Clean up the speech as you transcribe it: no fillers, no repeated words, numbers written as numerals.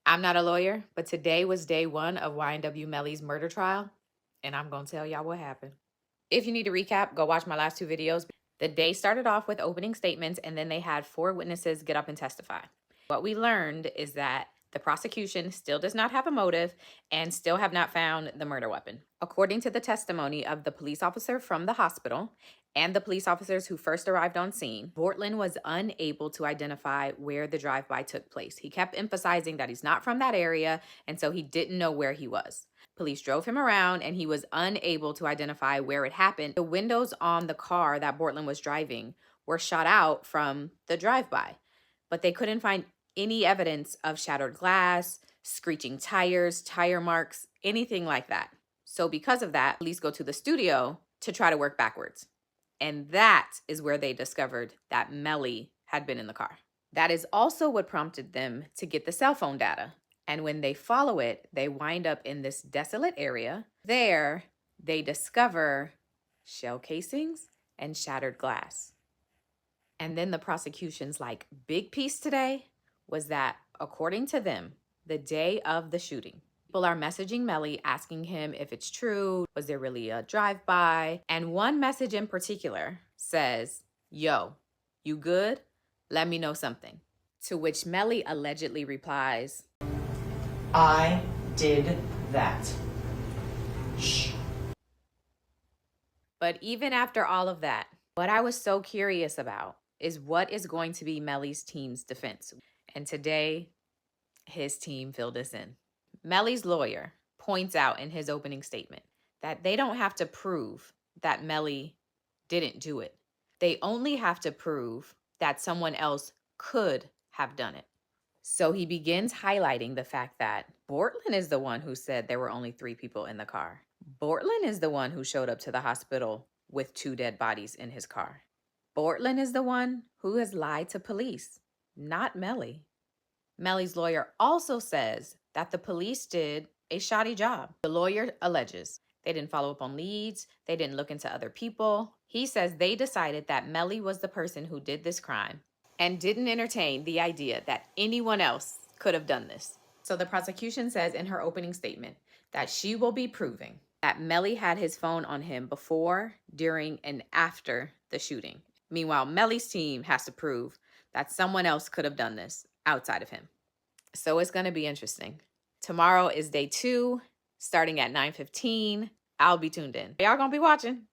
I'm not a lawyer, but today was day one of YNW Melly's murder trial, and I'm going to tell y'all what happened. If you need a recap, go watch my last two videos. The day started off with opening statements, and then they had 4 witnesses get up and testify. What we learned is that the prosecution still does not have a motive and still have not found the murder weapon. According to the testimony of the police officer from the hospital and the police officers who first arrived on scene, Bortland was unable to identify where the drive-by took place. He kept emphasizing that he's not from that area, and so he didn't know where he was. Police drove him around and he was unable to identify where it happened. The windows on the car that Bortland was driving were shot out from the drive-by, but they couldn't find any evidence of shattered glass, screeching tires, tire marks, anything like that. So because of that, police go to the studio to try to work backwards. And that is where they discovered that Melly had been in the car. That is also what prompted them to get the cell phone data. And when they follow it, they wind up in this desolate area. There, they discover shell casings and shattered glass. And then the prosecution's big piece today was that, according to them, the day of the shooting, people are messaging Melly asking him if it's true, was there really a drive-by? And one message in particular says, "Yo, you good? Let me know something." To which Melly allegedly replies, "I did that. Shh." But even after all of that, what I was so curious about is what is going to be Melly's team's defense. And today, his team filled us in. Melly's lawyer points out in his opening statement that they don't have to prove that Melly didn't do it. They only have to prove that someone else could have done it. So he begins highlighting the fact that Bortland is the one who said there were only 3 people in the car. Bortland is the one who showed up to the hospital with 2 dead bodies in his car. Bortland is the one who has lied to police, not Melly. Melly's lawyer also says that the police did a shoddy job. The lawyer alleges they didn't follow up on leads, they didn't look into other people. He says they decided that Melly was the person who did this crime and didn't entertain the idea that anyone else could have done this. So the prosecution says in her opening statement that she will be proving that Melly had his phone on him before, during, and after the shooting. Meanwhile, Melly's team has to prove that someone else could have done this outside of him. So it's going to be interesting. Tomorrow is day 2, starting at 9:15. I'll be tuned in. Y'all gonna be watching.